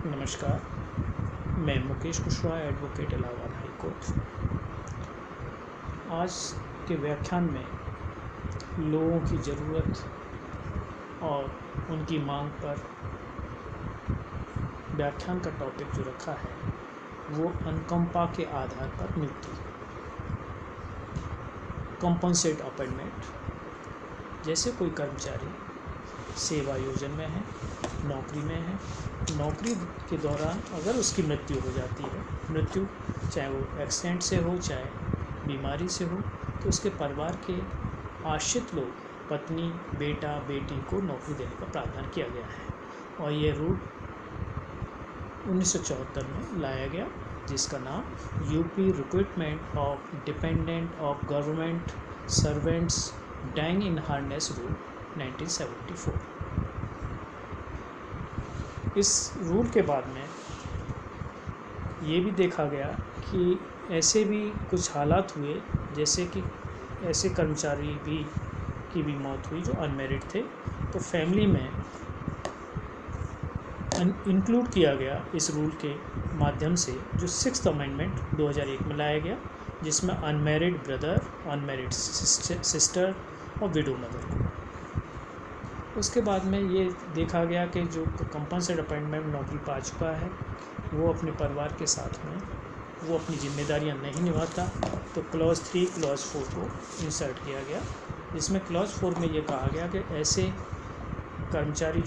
नमस्कार, मैं Mukesh Kushwaha, advocate, Allahabad high court. आज के व्याख्यान में लोगों की ज़रूरत और उनकी मांग पर व्याख्यान का टॉपिक जो रखा है वो अनुकंपा के आधार पर नियुक्ति, कंपनसेट अपॉइंटमेंट। जैसे कोई कर्मचारी सेवा योजन में है, नौकरी में है, नौकरी के दौरान अगर उसकी मृत्यु हो जाती है, मृत्यु चाहे वो एक्सीडेंट से हो चाहे बीमारी से हो, तो उसके परिवार के आश्रित लोग, पत्नी, बेटा, बेटी को नौकरी देने का प्रावधान किया गया है। और ये रूल 1974 में लाया गया, जिसका नाम UP recruitment of dependent of government servants dying in harness rule 1974। इस रूल के बाद में ये भी देखा गया कि ऐसे भी कुछ हालात हुए, जैसे कि ऐसे कर्मचारी की भी मौत हुई जो अनमेरिड थे, तो फैमिली में इंक्लूड किया गया इस रूल के माध्यम से, जो 6th अमेंडमेंट 2001 में लाया गया, जिसमें अनमेरिड ब्रदर, अनमेरिड सिस्टर और विडो मदर को। उसके बाद में ये देखा गया कि जो कंपनसेट अपॉइंटमेंट नौकरी पा चुका है वो अपने परिवार के साथ में वो अपनी जिम्मेदारियां नहीं निभाता, तो क्लॉज 3 क्लॉज 4 को इंसर्ट किया गया, जिसमें क्लॉज 4 में ये कहा गया कि ऐसे कर्मचारी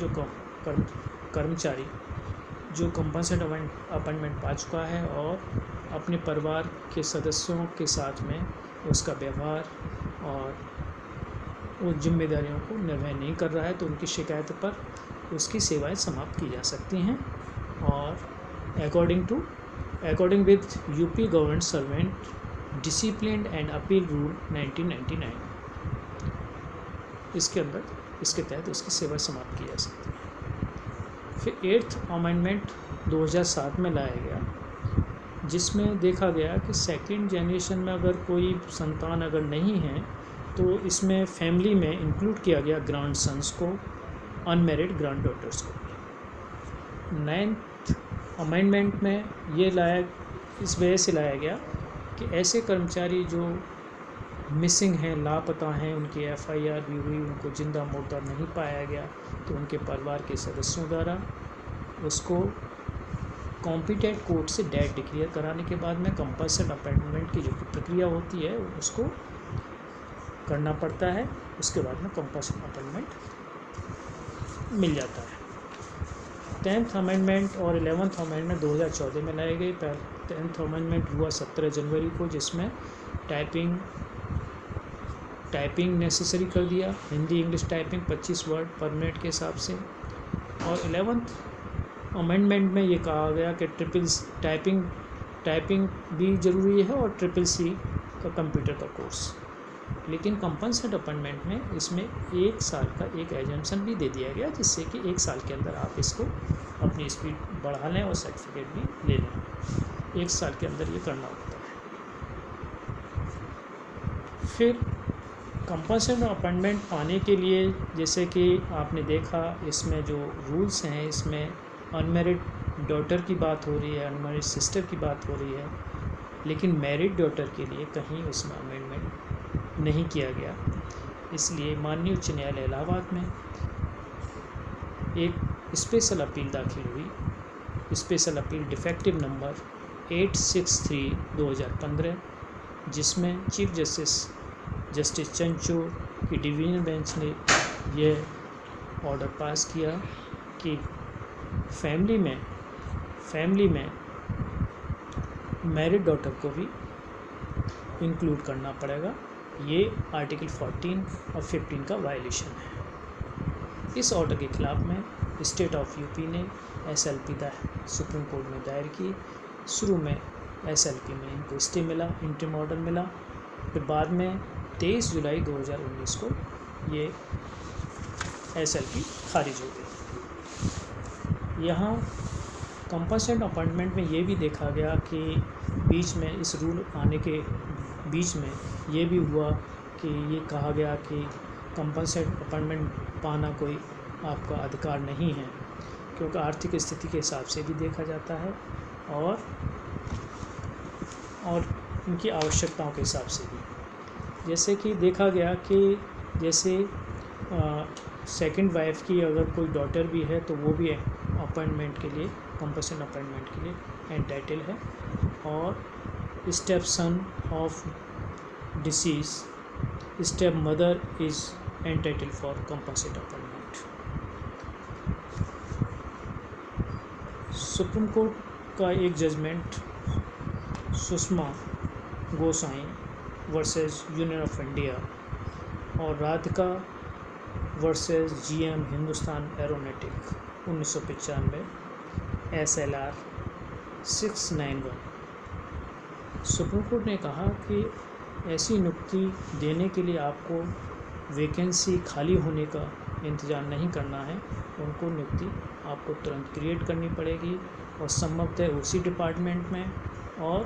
जो कंपनसेट अपॉइंटमेंट पा चुका है और अपने परिवार के सदस्यों के साथ में उसका व्यवहार और वो जिम्मेदारियों को निर्वहन नहीं कर रहा है, तो उनकी शिकायत पर उसकी सेवाएं समाप्त की जा सकती हैं। और according with UP government servant discipline and appeal rule 1999, इसके तहत उसकी सेवा समाप्त की जा सकती है। फिर 8th अमेंडमेंट 2007 में लाया गया, जिसमें देखा गया कि सेकेंड जनरेशन में अगर कोई संतान अगर नहीं है, तो इसमें फैमिली में इंक्लूड किया गया ग्रैंड सन्स को, अनमेरिड ग्रैंड डॉटर्स को। 9th अमेंडमेंट में ये इस वजह से लाया गया कि ऐसे कर्मचारी जो मिसिंग हैं, लापता हैं, उनकी FIR भी हुई, उनको जिंदा मुर्दा नहीं पाया गया, तो उनके परिवार के सदस्यों द्वारा उसको कॉम्पिटेंट कोर्ट से डेड डिक्लेयर कराने के बाद में कंपल्सरी अपॉइंटमेंट की जो प्रक्रिया होती है उसको करना पड़ता है। उसके बाद में कंपल्सरी अपॉइंटमेंट मिल जाता है। 10th अमेंडमेंट और 11th अमेंडमेंट 2014 में लाए गए। 10th अमेंडमेंट हुआ 17 जनवरी को, जिसमें टाइपिंग नेसेसरी कर दिया, हिंदी इंग्लिश टाइपिंग 25 वर्ड पर मिनट के हिसाब से। और 11th अमेंडमेंट में ये कहा गया कि टाइपिंग भी ज़रूरी है और CCC का कंप्यूटर का कोर्स। लेकिन कंपनसेट अपॉइंटमेंट में इसमें 1 साल का एक एग्जाम्पशन भी दे दिया गया, जिससे कि 1 साल के अंदर आप इसको अपनी स्पीड बढ़ा लें और सर्टिफिकेट भी ले लें। 1 साल के अंदर ये करना होता है। फिर कंपनसेट अपॉइंटमेंट पाने के लिए, जैसे कि आपने देखा इसमें जो रूल्स हैं, इसमें अनमेरिड डॉटर की बात हो रही है, अनमेरिड सिस्टर की बात हो रही है, लेकिन मैरिड डॉटर के लिए कहीं उसमें अमेंडमेंट नहीं किया गया। इसलिए माननीय उच्च न्यायालय इलाहाबाद में एक स्पेशल अपील दाखिल हुई, स्पेशल अपील डिफेक्टिव नंबर 863/2015, जिसमें चीफ जस्टिस चंद्रचूड़ की डिवीजन बेंच ने यह ऑर्डर पास किया कि फैमिली में मैरिड डॉटर को भी इंक्लूड करना पड़ेगा। ये आर्टिकल 14 और 15 का वायलेशन है। इस ऑर्डर के खिलाफ में स्टेट ऑफ यूपी ने SLP सुप्रीम कोर्ट में दायर की। शुरू में SLP में इनको स्टे मिला, इंटरिम ऑर्डर मिला, फिर बाद में 23 जुलाई 2019 को ये SLP खारिज हो गई। यहाँ कंपनसेट अपॉइंटमेंट में ये भी देखा गया कि बीच में इस रूल आने के बीच में ये भी हुआ कि ये कहा गया कि कंपनसेट अपॉइंटमेंट पाना कोई आपका अधिकार नहीं है, क्योंकि आर्थिक स्थिति के हिसाब से भी देखा जाता है और उनकी आवश्यकताओं के हिसाब से भी। जैसे कि देखा गया कि जैसे सेकंड वाइफ की अगर कोई डॉटर भी है तो वो भी अपॉइंटमेंट के लिए, कंपल्सन अपॉइंटमेंट के लिए एंटाइटल है। और step son of deceased, step mother is entitle for compulsion appointment. Supreme Court का एक judgement Sushma Gosain versus Union of India और Radhika versus GM Hindustan Aeronautic 1995 SLR 691। Supreme Court ने कहा कि ऐसी नियुक्ति देने के लिए आपको वैकेंसी खाली होने का इंतज़ार नहीं करना है, उनको नियुक्ति आपको तुरंत क्रिएट करनी पड़ेगी और संभवतः उसी डिपार्टमेंट में और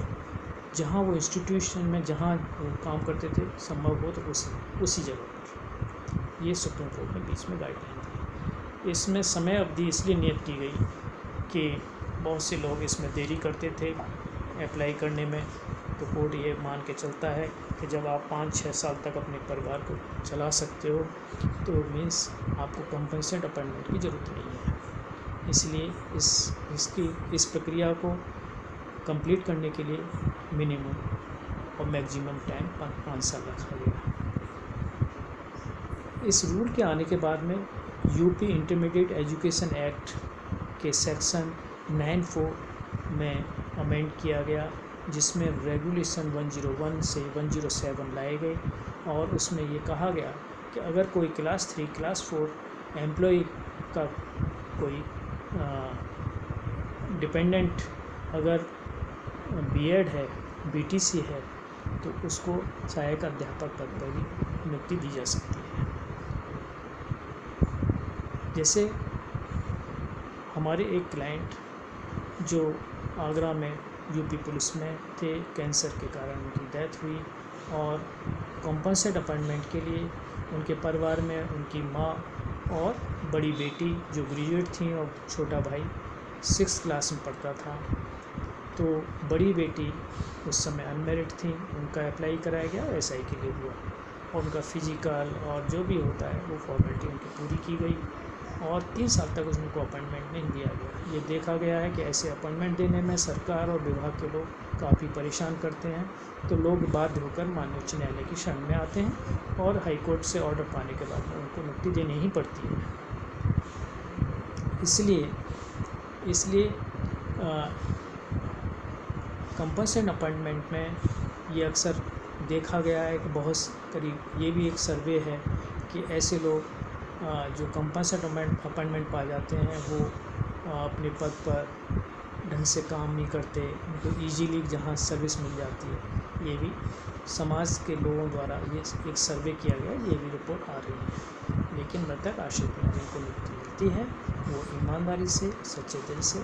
जहाँ वो इंस्टीट्यूशन में जहाँ वो काम करते थे संभव हो तो उसी जगह पर। ये सुप्रीम कोर्ट ने बीच में गाइडलाइन दी। इसमें समय अवधि इसलिए नियत की गई कि बहुत से लोग इसमें देरी करते थे अप्लाई करने में, तो कोर्ट ये मान के चलता है कि जब आप 5-6 साल तक अपने परिवार को चला सकते हो तो मीन्स आपको कंपल्सन अपॉइंटमेंट की ज़रूरत नहीं है। इसलिए इस प्रक्रिया को कंप्लीट करने के लिए मिनिमम और मैक्सिमम टाइम 5 साल रखा गया। इस रूल के आने के बाद में यूपी इंटरमीडिएट एजुकेशन एक्ट के सेक्शन 94 में अमेंड किया गया, जिसमें रेगुलेशन 101 से 107 लाए गए और उसमें ये कहा गया कि अगर कोई क्लास 3, क्लास 4 एम्प्लॉय का कोई डिपेंडेंट अगर बीएड है, बीटीसी है, तो उसको सहायक अध्यापक पद पर भी नियुक्ति दी जा सकती है। जैसे हमारे एक क्लाइंट जो आगरा में यूपी पुलिस में थे, कैंसर के कारण उनकी डेथ हुई और कंपल्सन अपॉइंटमेंट के लिए उनके परिवार में उनकी माँ और बड़ी बेटी जो ग्रेजुएट थी और छोटा भाई 6th क्लास में पढ़ता था। तो बड़ी बेटी उस समय अनमेरिड थी, उनका अप्लाई कराया गया और SI के लिए हुआ और उनका फिजिकल और जो भी होता है वो फॉर्मेलिटी उनकी पूरी की गई और 3 साल तक उनको अपॉइंटमेंट नहीं दिया गया। ये देखा गया है कि ऐसे अपॉइंटमेंट देने में सरकार और विभाग के लोग काफ़ी परेशान करते हैं, तो लोग बाध्य होकर माननीय उच्च न्यायालय की शरण में आते हैं और हाईकोर्ट से ऑर्डर पाने के बाद में उनको नियुक्ति देनी ही पड़ती है। इसलिए कंपल्सन अपॉइंटमेंट में ये अक्सर देखा गया है कि बहुत करीब ये भी एक सर्वे है कि ऐसे लोग जो कंपल्सन अपॉइंटमेंट पा जाते हैं वो अपने पद पर ढंग से काम नहीं करते, उनको ईजीली जहाँ सर्विस मिल जाती है। ये भी समाज के लोगों द्वारा ये एक सर्वे किया गया, ये भी रिपोर्ट आ रही है। लेकिन मृतक आश्रित में जिनको नियुक्ति मिलती है वो ईमानदारी से, सच्चे दिल से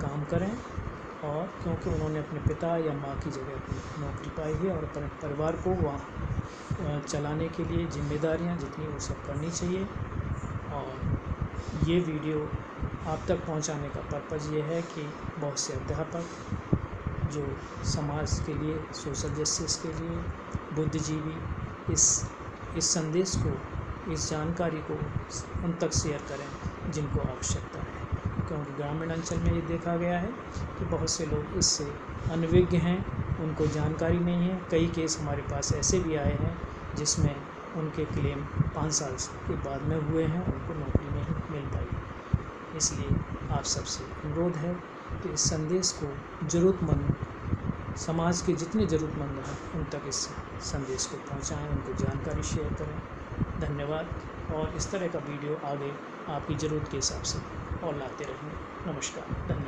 काम करें और क्योंकि उन्होंने अपने पिता या माँ की जगह अपनी नौकरी पाई है और अपने परिवार को वहाँ चलाने के लिए जिम्मेदारियाँ जितनी वो सब करनी चाहिए। और ये वीडियो आप तक पहुंचाने का पर्पज़ ये है कि बहुत से अध्यापक जो समाज के लिए, सोशल जस्टिस के लिए, बुद्धिजीवी इस संदेश को, इस जानकारी को उन तक शेयर करें जिनको आवश्यकता है, क्योंकि ग्रामीण अंचल में ये देखा गया है कि बहुत से लोग इससे अनभिज्ञ हैं, उनको जानकारी नहीं है। कई केस हमारे पास ऐसे भी आए हैं जिसमें उनके क्लेम 5 साल के बाद में हुए हैं, उनको नौकरी नहीं मिल पाई। इसलिए आप सबसे अनुरोध है कि इस संदेश को ज़रूरतमंद, समाज के जितने ज़रूरतमंद हैं उन तक इस संदेश को पहुंचाएं, उनको जानकारी शेयर करें। धन्यवाद। और इस तरह का वीडियो आगे आपकी ज़रूरत के हिसाब से और लाते रहेंगे। नमस्कार, धन्यवाद।